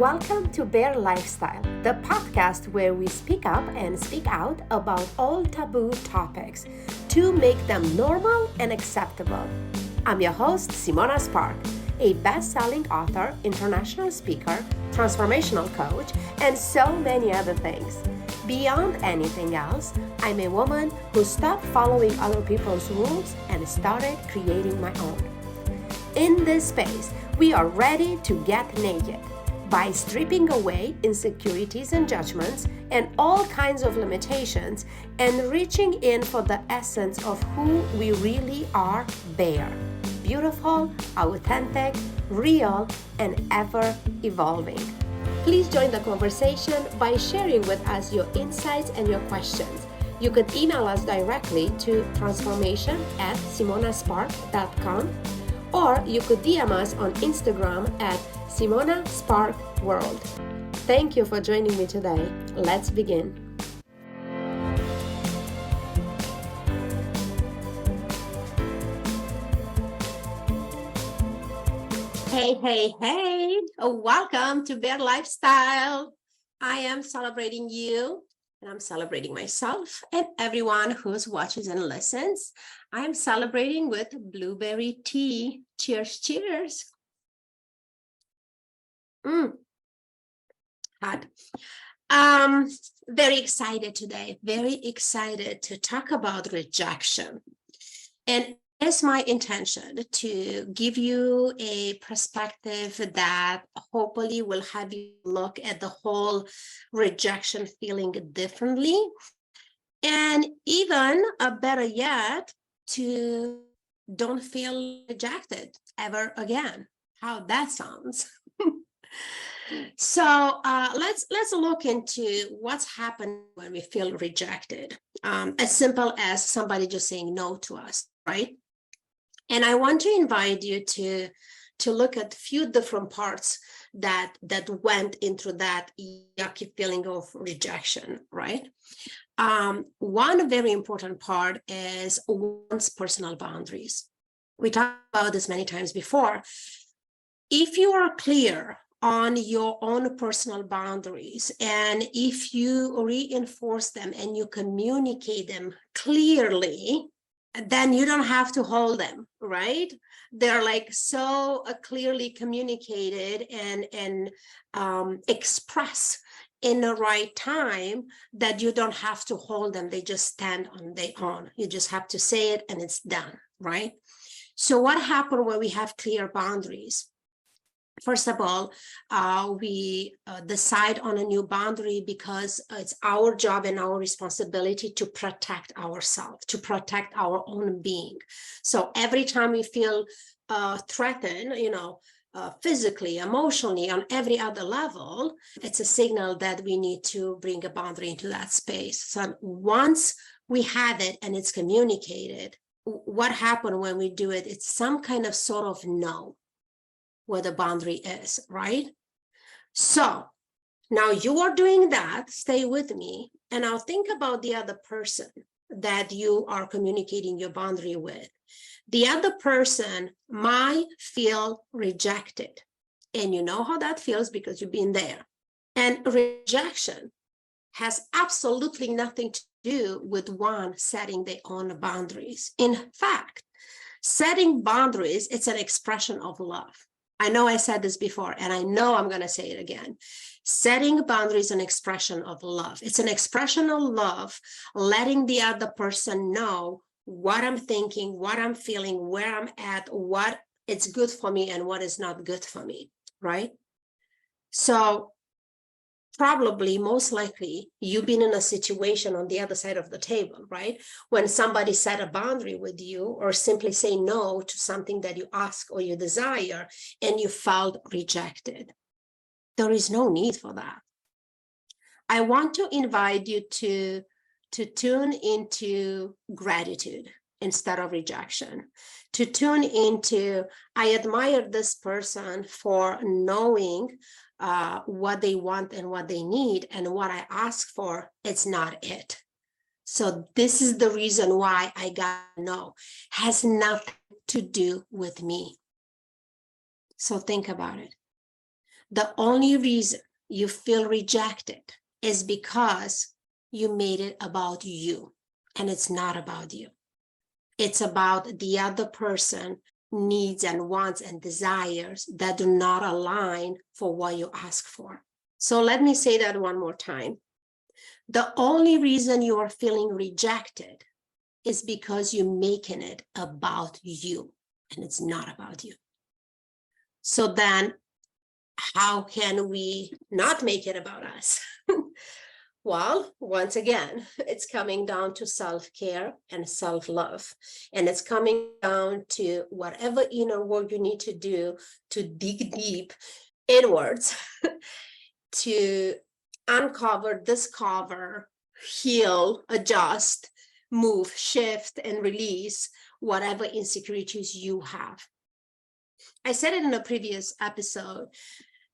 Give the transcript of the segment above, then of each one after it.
Welcome to Bear Lifestyle, the podcast where we speak up and speak out about all taboo topics to make them normal and acceptable. I'm your host, Simona Spark, a best-selling author, international speaker, transformational coach, and so many other things. Beyond anything else, I'm a woman who stopped following other people's rules and started creating my own. In this space, we are ready to get naked by stripping away insecurities and judgments and all kinds of limitations and reaching in for the essence of who we really are bare. Beautiful, authentic, real, and ever evolving. Please join the conversation by sharing with us your insights and your questions. You could email us directly to transformation@simonaspark.com, or you could DM us on Instagram at Simona Spark World. Thank you for joining me today. Let's begin. Hey. Welcome to Bear Lifestyle. I am celebrating you, and I'm celebrating myself and everyone who watches and listens. I am celebrating with blueberry tea. Cheers. Hot. Very excited today. Very excited to talk about rejection. And it's my intention to give you a perspective that hopefully will have you look at the whole rejection feeling differently. And even better yet, to don't feel rejected ever again. How that sounds. So let's look into what's happening when we feel rejected. As simple as somebody just saying no to us, right? And I want to invite you to look at a few different parts that went into that yucky feeling of rejection, right? One very important part is one's personal boundaries. We talked about this many times before. If you are clear on your own personal boundaries, and if you reinforce them and you communicate them clearly, then you don't have to hold them, right? They're like so clearly communicated and expressed in the right time that you don't have to hold them. They just stand on their own. You just have to say it and it's done, right? So what happens when we have clear boundaries? First of all, we decide on a new boundary because it's our job and our responsibility to protect ourselves, to protect our own being. So every time we feel threatened, physically, emotionally, on every other level, it's a signal that we need to bring a boundary into that space. So once we have it and it's communicated, what happens when we do it? It's some kind of sort of no. Where the boundary is, right? So now you are doing that, stay with me, and I'll think about the other person that you are communicating your boundary with. The other person might feel rejected, and you know how that feels because you've been there. And rejection has absolutely nothing to do with one setting their own boundaries. In fact, setting boundaries, it's an expression of love. I know I said this before, and I know I'm going to say it again. Setting boundaries is an expression of love. It's an expression of love, letting the other person know what I'm thinking, what I'm feeling, where I'm at, what is good for me and what is not good for me, right? So probably, most likely, you've been in a situation on the other side of the table, right? When somebody set a boundary with you or simply say no to something that you ask or you desire and you felt rejected. There is no need for that. I want to invite you to tune into gratitude instead of rejection, to tune into, I admire this person for knowing what they want and what they need, and what I ask for, it's not it. So this is the reason why I got no. Has nothing to do with me. So think about it. The only reason you feel rejected is because you made it about you, and it's not about you. It's about the other person needs and wants and desires that do not align for what you ask for. So let me say that one more time. The only reason you are feeling rejected is because you're making it about you, and it's not about you. So then how can we not make it about us? Well, once again, it's coming down to self-care and self-love. And it's coming down to whatever inner work you need to do to dig deep inwards to uncover, discover, heal, adjust, move, shift, and release whatever insecurities you have. I said it in a previous episode.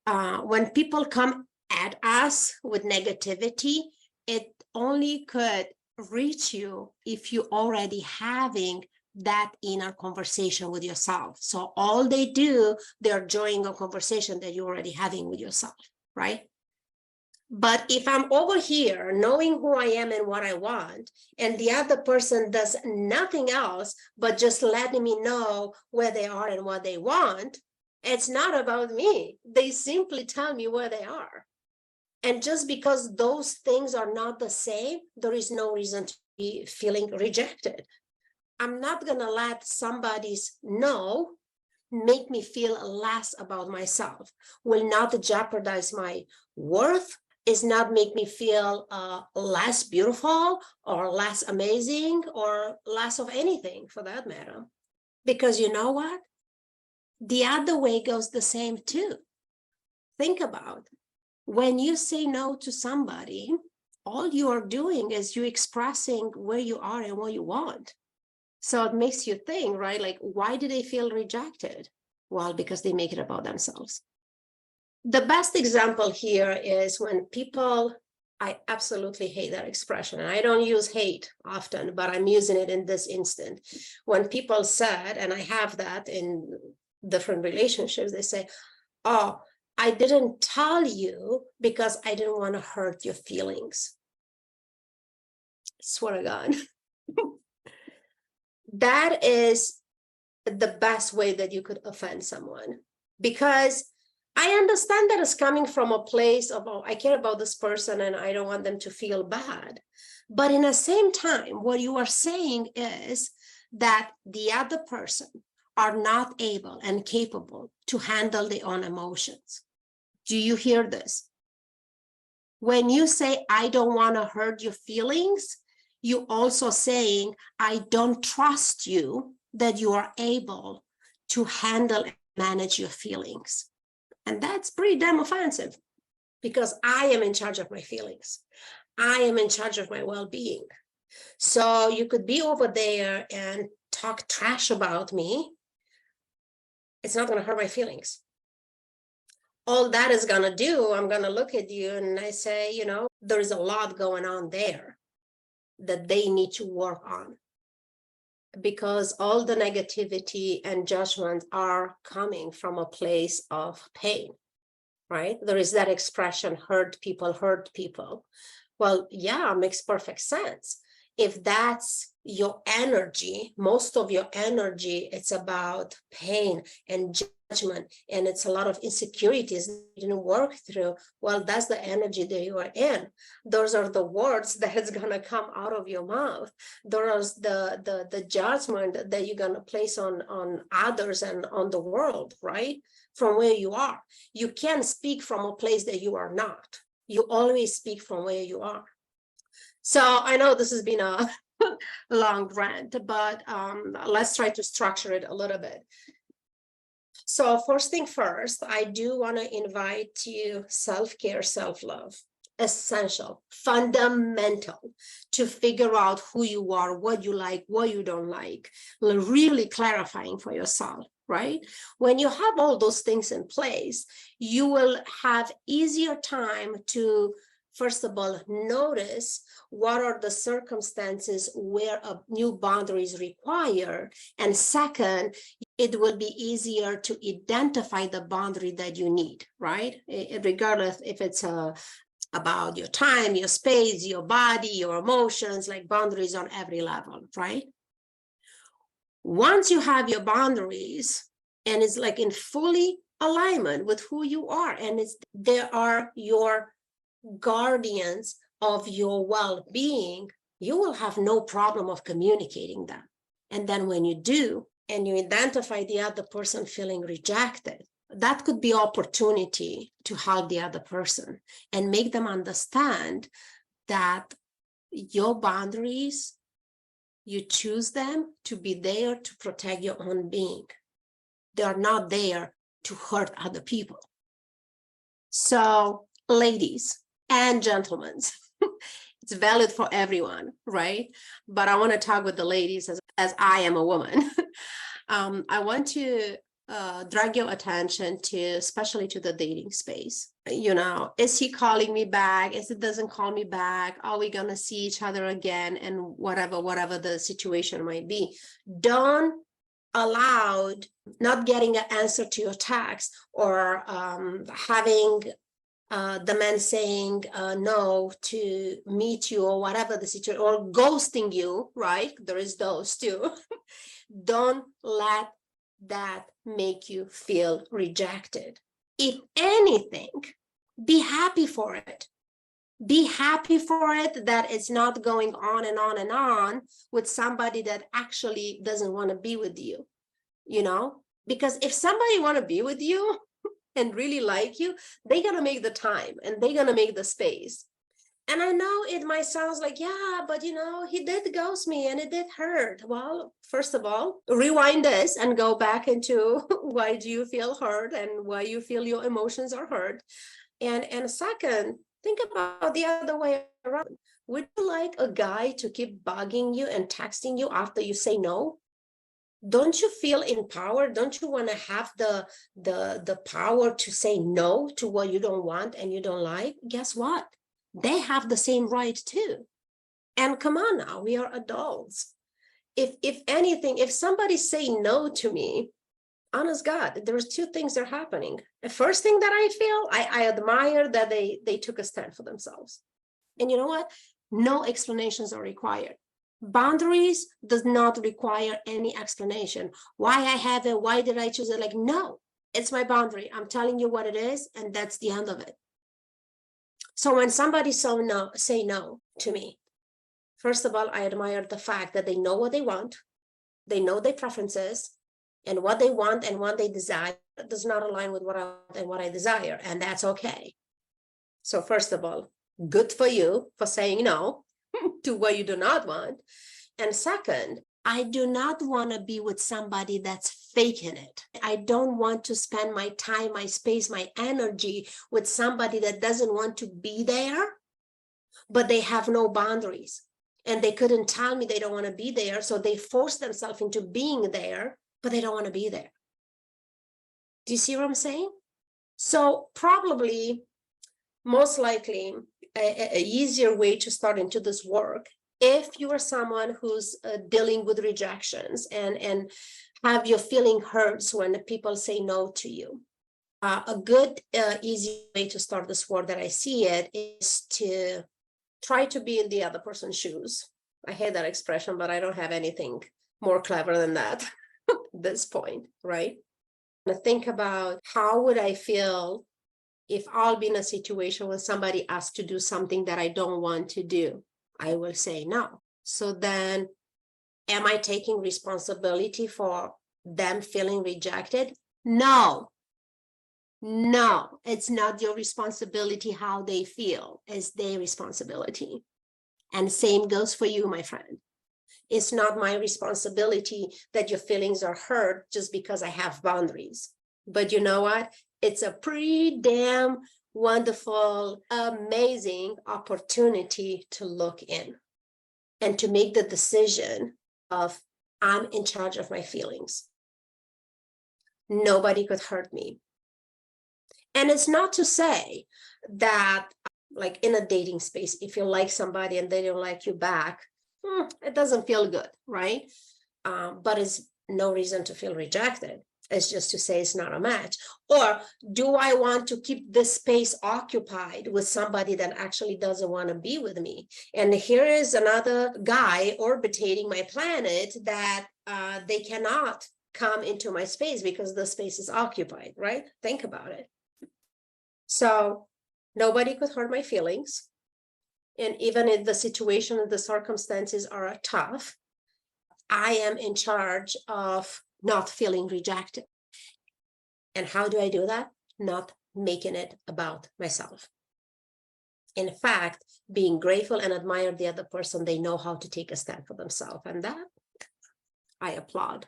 When people come at us with negativity, it only could reach you if you already having that inner conversation with yourself. So all they do, they're joining a conversation that you're already having with yourself, right? But if I'm over here knowing who I am and what I want, and the other person does nothing else but just letting me know where they are and what they want, it's not about me. They simply tell me where they are. And just because those things are not the same, there is no reason to be feeling rejected. I'm not going to let somebody's no make me feel less about myself, will not jeopardize my worth, is not make me feel less beautiful or less amazing or less of anything for that matter. Because you know what? The other way goes the same too. Think about when you say no to somebody, all you are doing is you expressing where you are and what you want. So it makes you think, right? Like, why do they feel rejected? Well, because they make it about themselves. The best example here is when people, I absolutely hate that expression. And I don't use hate often, but I'm using it in this instant. When people said, and I have that in different relationships, they say, oh, I didn't tell you because I didn't want to hurt your feelings. I swear to God. That is the best way that you could offend someone, because I understand that it's coming from a place of, oh, I care about this person and I don't want them to feel bad. But in the same time, what you are saying is that the other person are not able and capable to handle their own emotions. Do you hear this? When you say, I don't want to hurt your feelings, you also saying, I don't trust you that you are able to handle and manage your feelings. And that's pretty damn offensive, because I am in charge of my feelings. I am in charge of my well-being. So you could be over there and talk trash about me. It's not going to hurt my feelings. All that is going to do, I'm going to look at you and I say, you know, there's a lot going on there that they need to work on, because all the negativity and judgment are coming from a place of pain, right? There is that expression, hurt people, hurt people. Well, yeah, makes perfect sense. If that's your energy, most of your energy, it's about pain and judgment, and it's a lot of insecurities that you didn't work through. Well, that's the energy that you are in. Those are the words that is going to come out of your mouth. Those are the judgment that you're going to place on others and on the world, right? From where you are. You can't speak from a place that you are not. You always speak from where you are. So I know this has been a long rant, but let's try to structure it a little bit. So first thing first, I do want to invite you self-care, self-love, essential, fundamental to figure out who you are, what you like, what you don't like, really clarifying for yourself, right? When you have all those things in place, you will have easier time to, first of all, notice what are the circumstances where a new boundary is required. And second, it will be easier to identify the boundary that you need, right? Regardless if it's about your time, your space, your body, your emotions, like boundaries on every level, right? Once you have your boundaries and it's like in fully alignment with who you are, and they are your guardians of your well-being, you will have no problem of communicating them. And then when you do, and you identify the other person feeling rejected, that could be opportunity to help the other person and make them understand that your boundaries, you choose them to be there to protect your own being. They are not there to hurt other people. So, ladies and gentlemen, it's valid for everyone, right? But I want to talk with the ladies as I am a woman. I want to drag your attention to, especially to the dating space. You know, is he calling me back? Is it doesn't call me back? Are we gonna see each other again? And whatever the situation might be. Don't allow not getting an answer to your text, or having the man saying no to meet you, or whatever the situation, or ghosting you, right? There is those too. Don't let that make you feel rejected. If anything, be happy for it. Be happy for it that it's not going on and on and on with somebody that actually doesn't want to be with you, you know? Because if somebody want to be with you and really like you, they're going to make the time and they're going to make the space. And I know it might sound like, yeah, but you know, he did ghost me and it did hurt. Well, first of all, rewind this and go back into why do you feel hurt and why you feel your emotions are hurt. And second, think about the other way around. Would you like a guy to keep bugging you and texting you after you say no? Don't you feel empowered? Don't you want to have the power to say no to what you don't want and you don't like? Guess what? They have the same right too. And come on now, we are adults. If anything, if somebody say no to me, honest God, there's two things that are happening. The first thing that I feel, I admire that they took a stand for themselves. And you know what? No explanations are required. Boundaries does not require any explanation. Why I have it, why did I choose it? Like, no, it's my boundary. I'm telling you what it is, and that's the end of it. So when somebody say no to me, first of all, I admire the fact that they know what they want, they know their preferences, and what they want and what they desire does not align with what I want and what I desire, and that's okay. So first of all, good for you for saying no to what you do not want. And second, I do not want to be with somebody that's faking it. I don't want to spend my time, my space, my energy with somebody that doesn't want to be there, but they have no boundaries. And they couldn't tell me they don't want to be there, so they force themselves into being there, but they don't want to be there. Do you see what I'm saying? So probably, most likely, a easier way to start into this work, if you are someone who's dealing with rejections and have your feeling hurts when people say no to you, a good easy way to start this work that I see it is to try to be in the other person's shoes. I hate that expression, but I don't have anything more clever than that at this point, right? And think about, how would I feel if I'll be in a situation where somebody asks to do something that I don't want to do? I will say no. So then, am I taking responsibility for them feeling rejected? No. No, it's not your responsibility how they feel. It's their responsibility. And same goes for you, my friend. It's not my responsibility that your feelings are hurt just because I have boundaries. But you know what? It's a pretty damn wonderful, amazing opportunity to look in and to make the decision of, I'm in charge of my feelings. Nobody could hurt me. And it's not to say that, like in a dating space, if you like somebody and they don't like you back, it doesn't feel good, right? But it's no reason to feel rejected. It's just to say it's not a match. Or do I want to keep this space occupied with somebody that actually doesn't want to be with me? And here is another guy orbiting my planet that they cannot come into my space because the space is occupied, right? Think about it. So nobody could hurt my feelings. And even if the situation and the circumstances are tough, I am in charge of not feeling rejected. And how do I do that? Not making it about myself. In fact, being grateful and admire the other person, they know how to take a stand for themselves. And that I applaud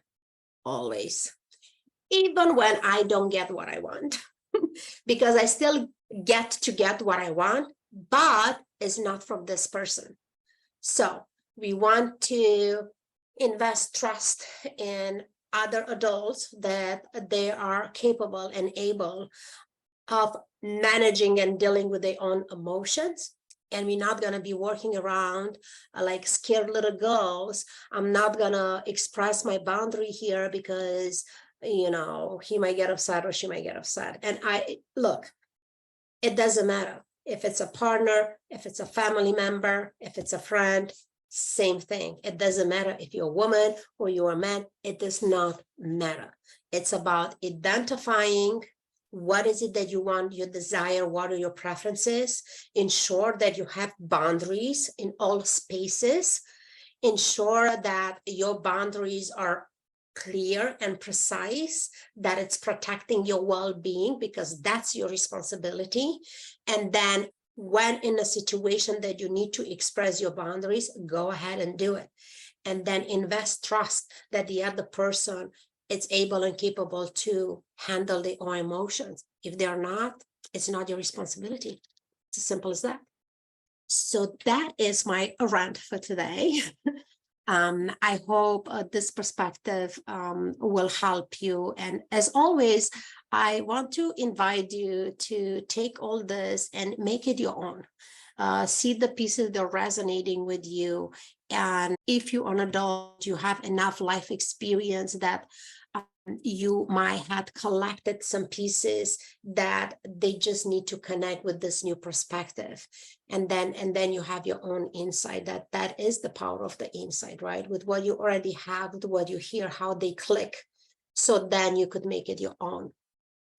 always, even when I don't get what I want, because I still get what I want, but it's not from this person. So we want to invest trust in other adults that they are capable and able of managing and dealing with their own emotions. And we're not going to be working around like scared little girls. I'm not going to express my boundary here because, you know, he might get upset or she might get upset. And look, it doesn't matter if it's a partner, if it's a family member, if it's a friend, same thing. It doesn't matter if you're a woman or you're a man. It does not matter. It's about identifying what is it that you want, your desire, what are your preferences. Ensure that you have boundaries in all spaces. Ensure that your boundaries are clear and precise, that it's protecting your well-being, because that's your responsibility. And then when in a situation that you need to express your boundaries, go ahead and do it. And then invest trust that the other person is able and capable to handle their own emotions. If they're not, it's not your responsibility. It's as simple as that. So that is my rant for today. I hope this perspective will help you. And as always, I want to invite you to take all this and make it your own. See the pieces that are resonating with you. And if you're an adult, you have enough life experience that you might have collected some pieces that they just need to connect with this new perspective. And then you have your own insight. That is the power of the insight, right? With what you already have, with what you hear, how they click. So then you could make it your own.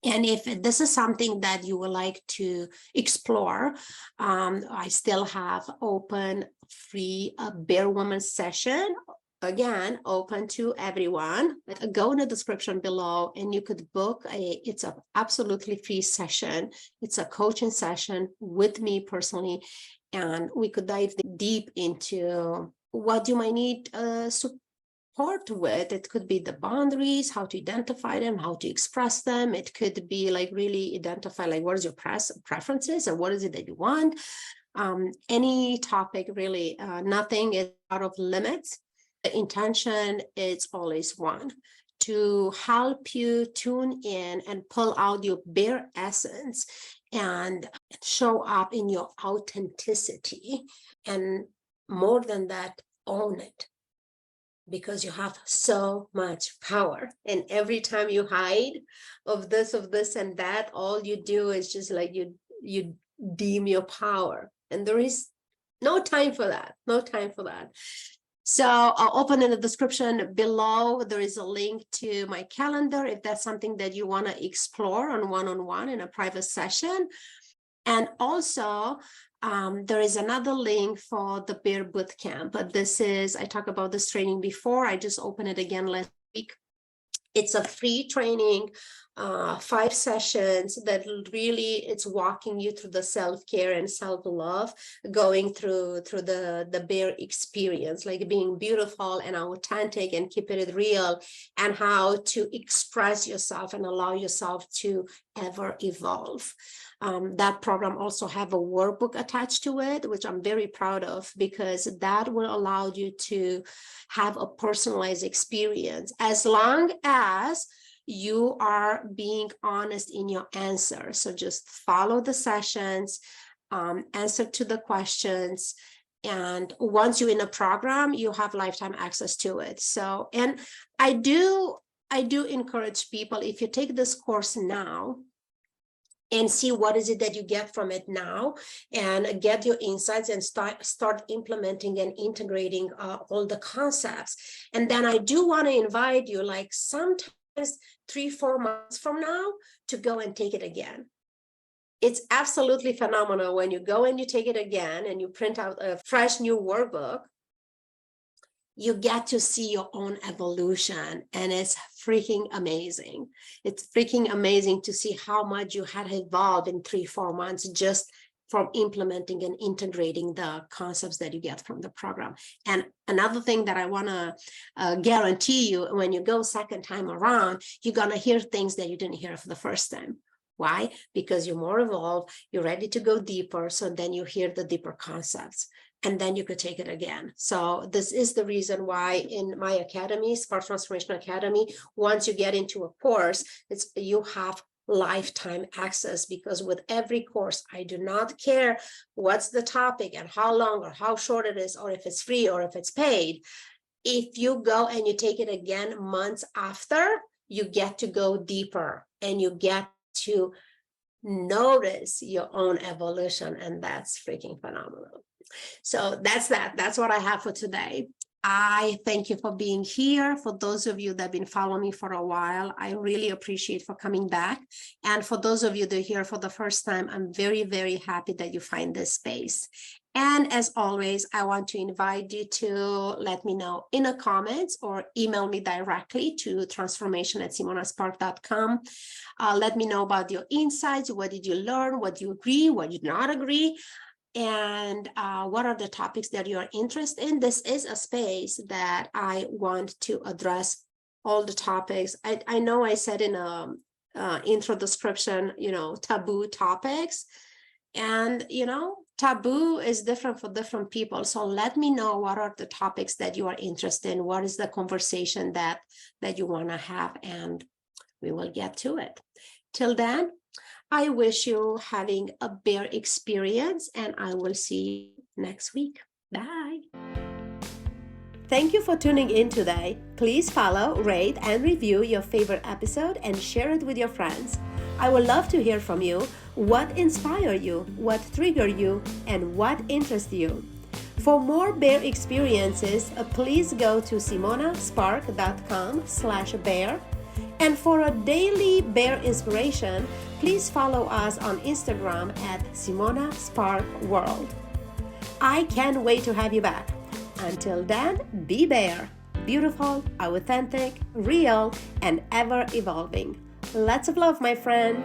And if this is something that you would like to explore, I still have open free Bear Woman session. Again, open to everyone. Go in the description below and you could book it's an absolutely free session. It's a coaching session with me personally. And we could dive deep into what you might need support with. It could be the boundaries, how to identify them, how to express them. It could be like really identify like what is your preferences or what is it that you want. Any topic really, nothing is out of limits. The intention is always one, to help you tune in and pull out your bare essence and show up in your authenticity. And more than that, own it, because you have so much power. And every time you hide of this and that, all you do is just like you deem your power. And there is no time for that, no time for that. So I'll open in the description below. There is a link to my calendar if that's something that you want to explore on one-on-one in a private session. And also, there is another link for the Bear Bootcamp. But this is, I talked about this training before. I just opened it again last week. It's a free training, 5 sessions that really, it's walking you through the self-care and self-love, going through the bear experience, like being beautiful and authentic and keeping it real, and how to express yourself and allow yourself to ever evolve. That program also have a workbook attached to it, which I'm very proud of, because that will allow you to have a personalized experience, as long as you are being honest in your answer. So just follow the sessions, answer to the questions, And once you're in a program, you have lifetime access to it. So, and I do encourage people, if you take this course now and see what is it that you get from it now, and get your insights and start implementing and integrating all the concepts. And then I do want to invite you, like sometimes 3-4 months from now, to go and take it again. It's absolutely phenomenal when you go and you take it again and you print out a fresh new workbook. You get to see your own evolution, and it's freaking amazing. It's freaking amazing to see how much you had evolved in 3-4 months just from implementing and integrating the concepts that you get from the program. And another thing that I want to guarantee you, when you go second time around, you're going to hear things that you didn't hear for the first time. Why? Because you're more evolved, you're ready to go deeper, so then you hear the deeper concepts, and then you could take it again. So this is the reason why in my academy, Spark Transformation Academy, once you get into a course, you have lifetime access, because with every course, I do not care what's the topic and how long or how short it is, or if it's free or if it's paid. If you go and you take it again months after, you get to go deeper and you get to notice your own evolution, and that's freaking phenomenal. So that's what I have for today. I thank you for being here. For those of you that have been following me for a while, I really appreciate for coming back. And for those of you that are here for the first time, I'm very, very happy that you find this space. And as always, I want to invite you to let me know in the comments or email me directly to transformation@simonaspark.com. Let me know about your insights. What did you learn? What do you agree? What do you not agree? And what are the topics that you're interested in? This is a space that I want to address all the topics. I know I said in a intro description, taboo topics, and taboo is different for different people. So let me know what are the topics that you are interested in. What is the conversation that you want to have, and we will get to it. Till then, I wish you having a bear experience, and I will see you next week. Bye. Thank you for tuning in today. Please follow, rate, and review your favorite episode and share it with your friends. I would love to hear from you. What inspired you? What triggered you? And what interests you? For more bear experiences, please go to simonaspark.com/bear. And for a daily bear inspiration, please follow us on Instagram at Simona Spark World. I can't wait to have you back. Until then, be bear, beautiful, authentic, real, and ever evolving. Lots of love, my friend.